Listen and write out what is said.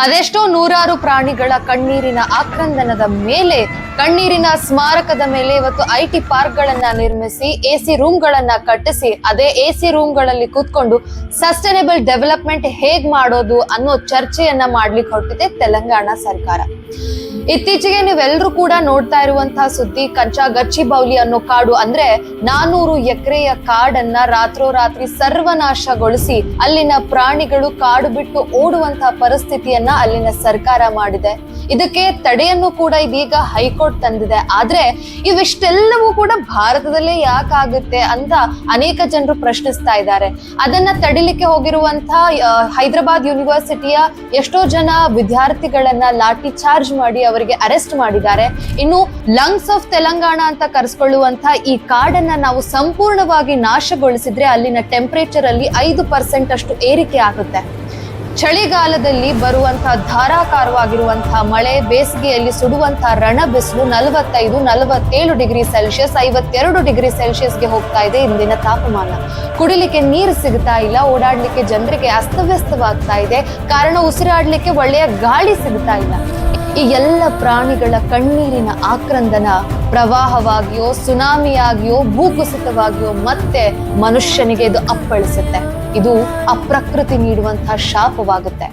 ಅದೆಷ್ಟೋ ನೂರಾರು ಪ್ರಾಣಿಗಳ ಕಣ್ಣೀರಿನ ಆಕ್ರಂದನದ ಮೇಲೆ, ಕಣ್ಣೀರಿನ ಸ್ಮಾರಕದ ಮೇಲೆ ಇವತ್ತು IT ಪಾರ್ಕ್ಗಳನ್ನ ನಿರ್ಮಿಸಿ AC ರೂಮ್ಗಳನ್ನ ಕಟ್ಟಿಸಿ, ಅದೇ AC ರೂಮ್ಗಳಲ್ಲಿ ಕೂತ್ಕೊಂಡು ಸಸ್ಟೈನೇಬಲ್ ಡೆವಲಪ್ಮೆಂಟ್ ಹೇಗ್ ಮಾಡೋದು ಅನ್ನೋ ಚರ್ಚೆಯನ್ನ ಮಾಡ್ಲಿಕ್ಕೆ ಹೊರಟಿದೆ ತೆಲಂಗಾಣ ಸರ್ಕಾರ. ಇತ್ತೀಚೆಗೆ ನೀವೆಲ್ಲರೂ ಕೂಡ ನೋಡ್ತಾ ಇರುವಂತಹ ಸುದ್ದಿ, ಗಚ್ಚಿಬೌಲಿ ಅನ್ನೋ ಕಾಡು, ಅಂದ್ರೆ 400 ಎಕರೆಯ ಕಾಡನ್ನ ರಾತ್ರೋರಾತ್ರಿ ಸರ್ವನಾಶಗೊಳಿಸಿ ಅಲ್ಲಿನ ಪ್ರಾಣಿಗಳು ಕಾಡು ಬಿಟ್ಟು ಓಡುವಂತಹ ಪರಿಸ್ಥಿತಿಯನ್ನ ಅಲ್ಲಿನ ಸರ್ಕಾರ ಮಾಡಿದೆ. ಇದಕ್ಕೆ ತಡೆಯನ್ನು ಕೂಡ ಇದೀಗ ಹೈಕೋರ್ಟ್ ತಂದಿದೆ. ಆದ್ರೆ ಇವಿಷ್ಟೆಲ್ಲವೂ ಕೂಡ ಭಾರತದಲ್ಲೇ ಯಾಕಾಗುತ್ತೆ ಅಂತ ಅನೇಕ ಜನರು ಪ್ರಶ್ನಿಸ್ತಾ ಇದ್ದಾರೆ. ಅದನ್ನ ತಡಿಲಿಕ್ಕೆ ಹೋಗಿರುವಂತಹ ಹೈದರಾಬಾದ್ ಯೂನಿವರ್ಸಿಟಿಯ ಎಷ್ಟೋ ಜನ ವಿದ್ಯಾರ್ಥಿಗಳನ್ನ ಲಾಠಿ ಚಾರ್ಜ್ ಮಾಡಿ ಅವರಿಗೆ ಅರೆಸ್ಟ್ ಮಾಡಿದ್ದಾರೆ. ಇನ್ನು ಲಂಗ್ಸ್ ಆಫ್ ತೆಲಂಗಾಣ ಅಂತ ಕರೆಸ್ಕೊಳ್ಳುವಂತಹ ಈ ಕಾಡನ್ನ ನಾವು ಸಂಪೂರ್ಣವಾಗಿ ನಾಶಗೊಳಿಸಿದ್ರೆ ಅಲ್ಲಿನ ಟೆಂಪರೇಚರ್ ಅಲ್ಲಿ 5% ಅಷ್ಟು ಏರಿಕೆ ಆಗುತ್ತೆ. ಚಳಿಗಾಲದಲ್ಲಿ ಬರುವಂತಹ ಧಾರಾಕಾರವಾಗಿರುವಂತಹ ಮಳೆ, ಬೇಸಿಗೆಯಲ್ಲಿ ಸುಡುವಂತಹ ರಣ ಬಿಸಿಲು 45-47 ಡಿಗ್ರಿ ಸೆಲ್ಸಿಯಸ್, 52 ಡಿಗ್ರಿ ಸೆಲ್ಸಿಯಸ್ಗೆ ಹೋಗ್ತಾ ಇದೆ ಇಂದಿನ ತಾಪಮಾನ. ಕುಡಿಲಿಕ್ಕೆ ನೀರು ಸಿಗ್ತಾ ಇಲ್ಲ, ಓಡಾಡ್ಲಿಕ್ಕೆ ಜನರಿಗೆ ಅಸ್ತವ್ಯಸ್ತವಾಗ್ತಾ ಇದೆ. ಕಾರಣ ಉಸಿರಾಡ್ಲಿಕ್ಕೆ ಒಳ್ಳೆಯ ಗಾಳಿ ಸಿಗ್ತಾ ಇಲ್ಲ. ಈ ಎಲ್ಲ ಪ್ರಾಣಿಗಳ ಕಣ್ಣೀರಿನ ಆಕ್ರಂದನ ಪ್ರವಾಹವಾಗಿಯೋ, ಸುನಾಮಿಯಾಗಿಯೋ, ಭೂಕುಸಿತವಾಗಿಯೋ ಮತ್ತೆ ಮನುಷ್ಯನಿಗೆ ಇದು ಅಪ್ಪಳಿಸುತ್ತೆ. ಇದು ಆ ಪ್ರಕೃತಿ ನೀಡುವಂತಹ ಶಾಪವಾಗುತ್ತೆ.